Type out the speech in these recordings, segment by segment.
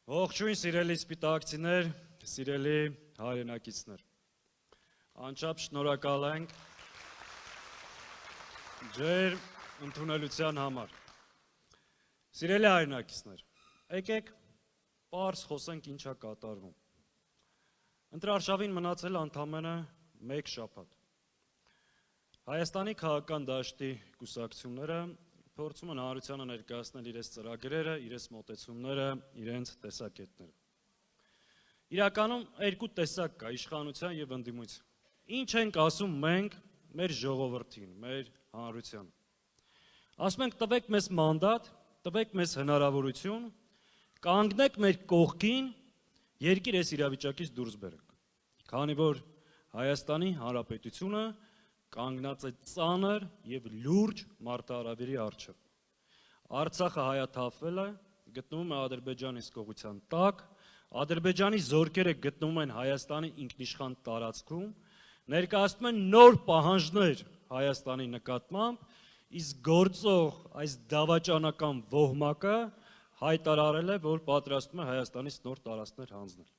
Ողջույն սիրելի սպիտակցիներ, սիրելի հայրենակիցներ։ Անչափ շնորհակալ ենք ձեր ընդունելության համար։ Սիրելի հայրենակիցներ, եկեք պարզ խոսենք ինչա կատարվում։ Ընտրարշավին մնացել ընդամենը 1 շաբաթ։ Հայաստանի քաղաքական դաշտի կուսակցությունները փորձում են հանրությանը ներկայացնել իրենց ծրագրերը, իրենց մոտեցումները, իրենց տեսակետները։ Իրականում երկու տեսակ կա՝ իշխանության եւ ընդդիմության։ Ինչ ենք ասում մենք մեր ժողովրդին, մեր հանրությանը։ Ասում ենք տվեք մեզ մանդատ, տվեք մեզ հնարավորություն, կանգնեք մեր կողքին, երկիր այս իրավիճակից դուրս բերեք։ Քանի որ Հայաստանի Հանրապետությունը կանգնած է ծանր եւ լուրջ մարտահրավերի առջեւ։ Արցախը հայաթափվել է, գտնվում է Ադրբեջանի հսկողության տակ, Ադրբեջանի զորքերը գտնվում են Հայաստանի ինքնիշխան տարածքում, ներկայացնում են նոր պահանջներ Հայաստանի նկատմամբ, իսկ գործող այս դավաճանական ոհմակը հայտարարել է, որ պատրաստվում է Հայաստանից նոր տարածքներ հանձնել։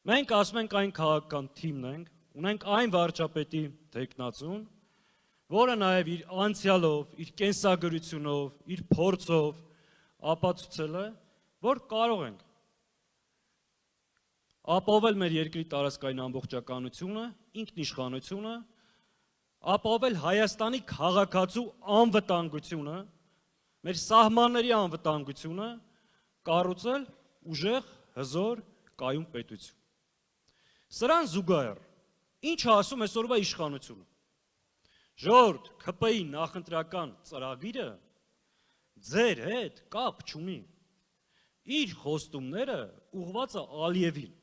Մենք ասում ենք այն քաղաքական թիմն ենք, ունենք այն վարչապետի թեկնածուն, որը նաև իր անցյալով, իր կենսագրությունով, իր փորձով ապացուցել է, որ կարող ենք ապահովել մեր երկրի տարածքային ամբողջականությունը, ինքնիշխանությունը, ապահովել Հայաստանի քաղաքացու անվտանգությունը, մեր սահմանների անվտանգությունը, կառուցել ուժեղ, հզոր, կայուն պետություն։ Սրան զուգահեռ ինչ ասում այսօրվա իշխանությունը։ Ժողովուրդ, ՔՊ-ի նախընտրական ծրագիրը ձեր հետ կապ չունի։ Իր խոստումները ուղղված է Ալիևին։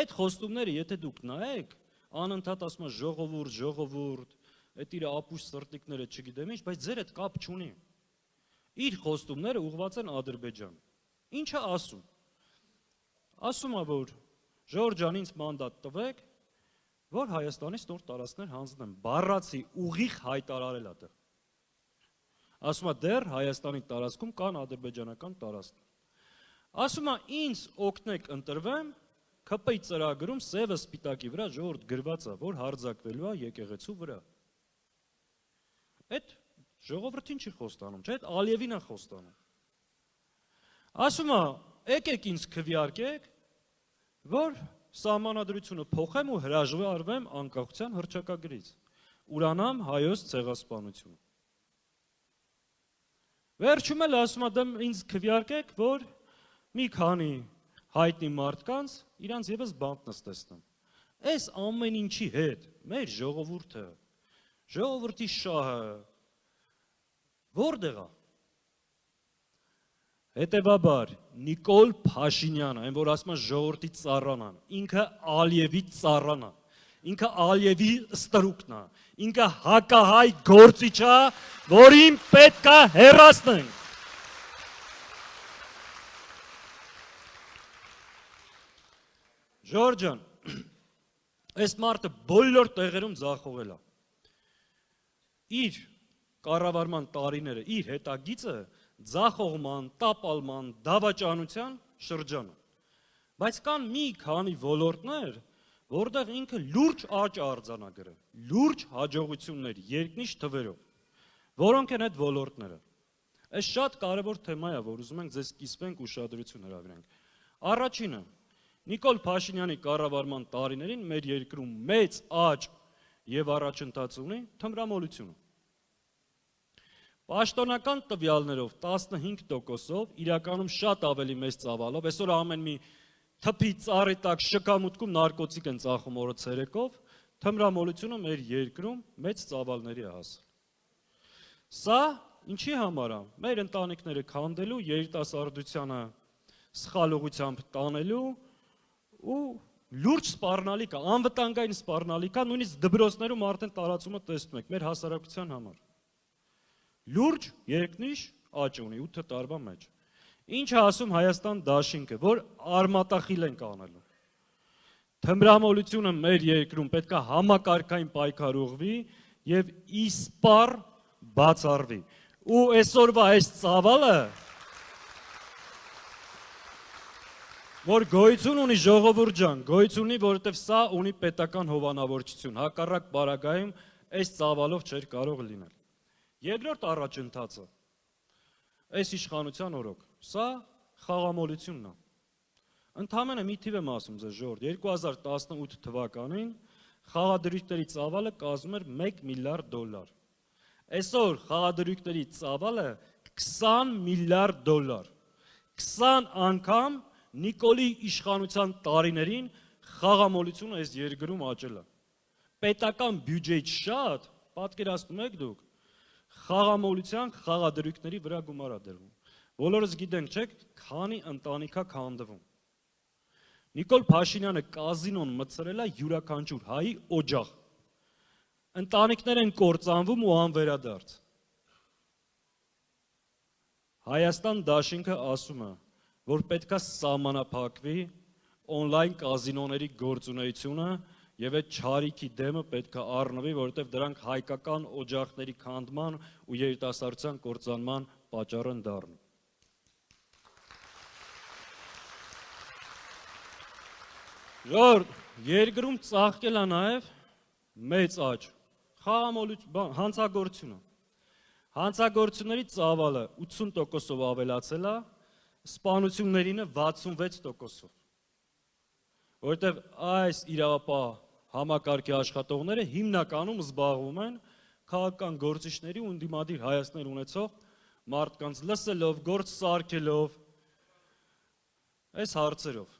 Այդ խոստումները, եթե դուք նայեք, անընդհատ ասում է ժողովուրդ, այդ իր ապուշ սրտիկները չգիտեմ ինչ, բայց ձեր հետ կապ չունի։ Իր խոստումները ուղղված են Ադրբեջան։ Ինչ է ասում։ Ասում է, որ Ժորժ ջան, ինձ մանդատ տվեք, որ Հայաստանից նոր տարածքներ հանձնեմ, բառացի ուղիղ հայտարարել է դա։ Ասում է դեռ Հայաստանի տարածքում կան ադրբեջանական տարածքներ։ Ասում է ինձ օգնեք ընտրվեմ, ՔՊ-ի ծրագրում սևը սպիտակի վրա ժողովուրդ գրված է, որ հարձակվելու է եկեղեցու վրա։ Այդ ժողովրդին չի խոստանում, չէ՞, այդ Ալիևին է խոստանում։ Ասում է եկեք ինձ քվեարկեք, որ սահմանադրությունը փոխեմ ու հրաժարվեմ անկախության հռչակագրից, ուրանամ հայոց ցեղասպանությունը։ Վերջում էլ ասում եմ ինձ քվեարկեք, որ մի քանի հայտնի մարդկանց իրանց եւս բանտ նստեցնեմ։ Այս ամեն ինչի հետ մեր ժողովուրդը, ժողովրդի շահը որտեղ է։ Հետևաբար Նիկոլ Փաշինյանը, այն որ ասում է ժողովրդի ծառան է, ինքը Ալիևի ծառան է, ինքը Ալիևի ստրուկն է, ինքը հակահայ գործիչ է, որին պետք է հեռացնենք։ Ժորժ ջան, այս մարդը բոլոր տեղերում ձախողել է։ Իր կառավարման տարիները, իր հետագիծը ձախողման, տապալման, դավաճանության շրջանը։ Բայց կան մի քանի ոլորտներ, որտեղ ինքը լուրջ աճ արձանագրել, լուրջ հաջողություններ, երկնիշ թվերով, որոնք են այդ ոլորտները։ Այս շատ կարևոր թեմա է, որ ուզում ենք ձեզ կիսվենք ուշադրություն հրավիրենք։ Առաջինը, Նիկոլ Փաշինյանի կառավարման տարիներին մեր երկրում մեծ աճ եւ առաջընթաց ունի թմրամոլությունը։ Պաշտոնական տվյալներով 15%-ով, իրականում շատ ավելի մեծ ծավալով, այսօր ամեն մի թփի ծառի տակ շքամուտքում նարկոտիկ են ծախում օրը ցերեկով, թմրամոլությունը մեր երկրում մեծ ծավալների է հասել։ Սա ինչի համար է։ Մեր ընտանիքները քանդելու, երիտասարդությանը սխալողությամբ տանելու ու լուրջ սպառնալիք է, անվտանգային սպառնալիք է, նույնիսկ դպրոցներում արդեն տարածումը տեսնում եք մեր հասարակության համար։ Լուրջ երկնիշ աճ ունի 8 տարվա մեջ։ Ինչ է ասում Հայաստան դաշինքը, որ արմատախիլ ենք անելու։ Թմրամոլությունը մեր երկրում պետք է համակարգային պայքար ուղղվի եւ իսպառ բացառվի։ Ու այսօրվա այս ծավալը որ գոյություն ունի ժողովուրդ ջան, գոյություն ունի, որովհետև սա ունի պետական հովանավորչություն, հակառակ պարագայում այս ծավալով չէր կարող լինել։ Երկրորդ առաջընթացը, այս իշխանության օրոք, սա խաղամոլությունն է։ Ընդամենը մի թիվ եմ ասում ձեզ ժողովուրդ, 2018 թվականին խաղադրույքների ծավալը կազմում էր $1 միլիարդ։ Այսօր խաղադրույքների ծավալը $20 միլիարդ։ 20 անգամ Նիկոլի իշխանության տարիներին խաղամոլությունը այս երկրում աճել է։ Պետական բյուջեից շատ, պատկերացնում եք դուք, խաղամոլության խաղադրույքների վրա գումար է դրվում։ Բոլորս գիտենք, չէ՞, քանի ընտանիք է քանդվում։ Նիկոլ Փաշինյանը կազինոն մտցրել է յուրաքանչյուր հայի օջախ։ Ընտանիքներ են կործանվում ու անվերադարձ։ Հայաստան դաշինքը ասում է, որ պետք է սահմանափակվի օնլայն կազինոների գործունեությունը եւ այդ չարիքի դեմը պետք է առնվի, որովհետեւ դրանք հայկական օջախների քանդման ու երիտասարդության կործանման պատճառ են դառնում։ Ժողովուրդ, երկրում ծաղկել է նաեւ մեծ աճ, խաղամոլություն, հանցագործությունը։ Հանցագործությունների ծավալը 80%-ով ավելացել է, սպանություններինը 66%-ով, որովհետև այս իրավապահ համակարգի աշխատողները հիմնականում զբաղվում են քաղաքական գործիչների ու ընդդիմադիր հայացքներ ունեցող մարդկանց լսելով, գործ սարքելով, այս հարցերով։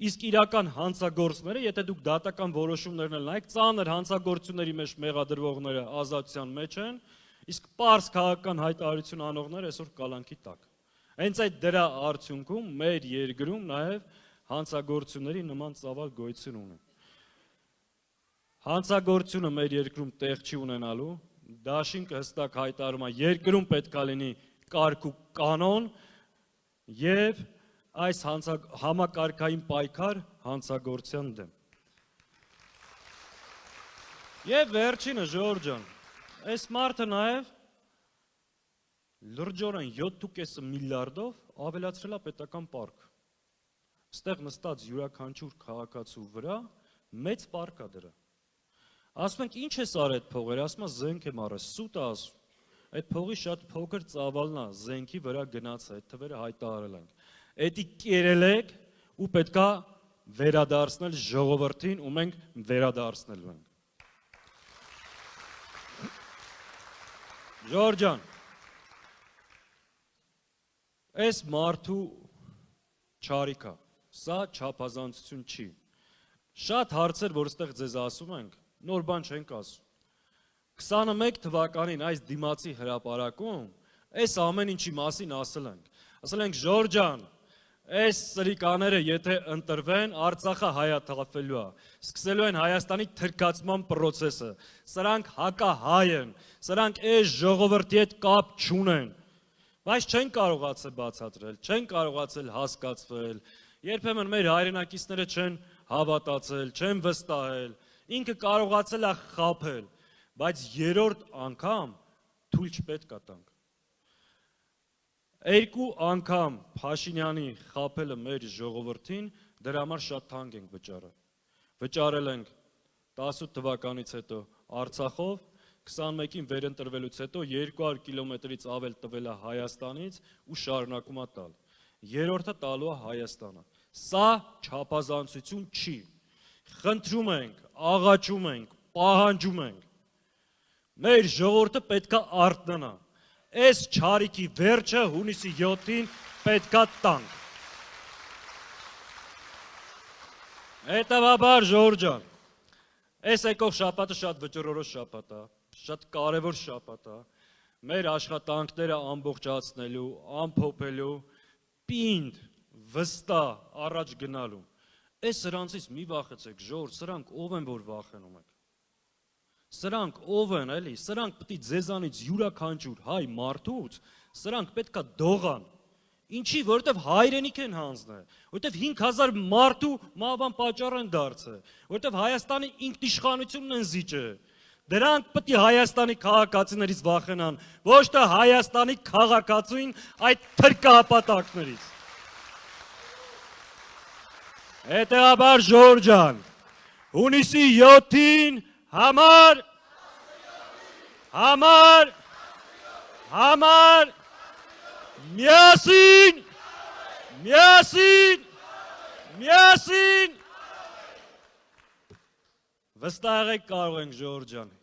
Իսկ իրական հանցագործները, եթե դուք դատական որոշումներն էլ նայեք, ծանր հանցագործությունների մեջ մեղադրվողները ազատության մեջ են, իսկ պարզ քաղաքական հայտարարություն անողները այսօր կալանքի տակ։ Հենց այդ դրա արդյունքում մեր երկրում նաև հանցագործությունների նման ծավալ գոյություն ունի։ Հանցագործությունը մեր երկրում տեղ չի ունենալու, դաշինքը հստակ հայտարարում է, երկրում պետք է լինի կարգ ու կանոն եւ այս համակարգային պայքար հանցագործության դեմ։ Եվ վերջինը ժողովուրդ ջան, այս մարդը նաև լրջորեն 7.5 միլիարդով ավելացրել է պետական պարկ։ Ստեղ նստած յուրաքանչյուր քաղաքացու վրա մեծ պարկ է դրա։ Ասում ենք, ինչ ես արել այդ փողերը, ասում է զենք եմ առել, սուտ է ասում։ Այդ փողի շատ փոքր ծավալն է, զենքի վրա գնաց է, այդ թվերը հայտարարել ենք։ Էդի կերել եք ու պետքա վերադարձնել ժողովրդին ու մենք վերադարձնելու ենք։ Ժողովուրդ ջան, այս մարդու չարիքա, սա չափազանցություն չի։ Շատ հարցեր, որ ստեղ ձեզ ասում ենք, նոր բան չենք ասում։ 21 թվականին այս դիմացի հրապարակում այս ամեն ինչի մասին ասել ենք։ Ասել ենք, Ժորժ ջան, այս սրիկաները եթե ընտրվեն, Արցախը հայաթափվելու է, սկսելու են Հայաստանի թրքացման process-ը, սրանք հակահայ են, սրանք այս ժողովրդի հետ կապ չունեն, բայց չեն կարողացել բացատրել, չեն կարողացել հասկացվել, երբեմն մեր հայրենակիցները չեն հավատացել, չեն վստահել, ինքը կարողացել է խաբել, բայց երրորդ անգամ թույլ չպետք է տանք։ Երկու անգամ Փաշինյանի խաբելը մեր ժողովրդին դրա համար շատ թանկ ենք վճարել։ Վճարել ենք 18 թվականից հետո Արցախով, 21-ին վերընտրվելուց հետո 200 կիլոմետրից ավել տվել է Հայաստանից ու շարունակում է տալ։ Երրորդը տալու է Հայաստանը։ Սա չափազանցություն չի։ Խնդրում ենք, աղաչում ենք, պահանջում ենք։ Մեր ժողովուրդը պետք է արթնանա։ Այս չարիքի վերջը հունիսի 7-ին պետքա տանք։ Հետևաբար Ժորժ ջան, այս եկող շաբաթը շատ վճռորոշ շաբաթ է, շատ կարևոր շաբաթ է, մեր աշխատանքները ամբողջացնելու, ամփոփելու, պինդ, վստահ առաջ գնալու։ Այս սրանցից մի վախեցեք, Ժորժ, սրանք ով են, որ վախենում եք։ Սրանք ով են, էլի, սրանք պետք է ձեզանից յուրաքանչյուր հայ մարդուց, սրանք պետք է դողան։ Ինչի, որովհետև հայրենիք են հանձնել, որովհետև 5000 մարդու մահվան պատճառ են դարձել, որովհետև Հայաստանի ինքնիշխանությունն են զիջել։ Դրանք պետք է Հայաստանի քաղաքացիներից վախենան, ոչ թե Հայաստանի քաղաքացին այդ թրկահպատակներից։ Հետևաբար Ժորժ ջան, հունիսի 7-ին համար միասին վստահ եք կարող ենք Ժորժ ջան,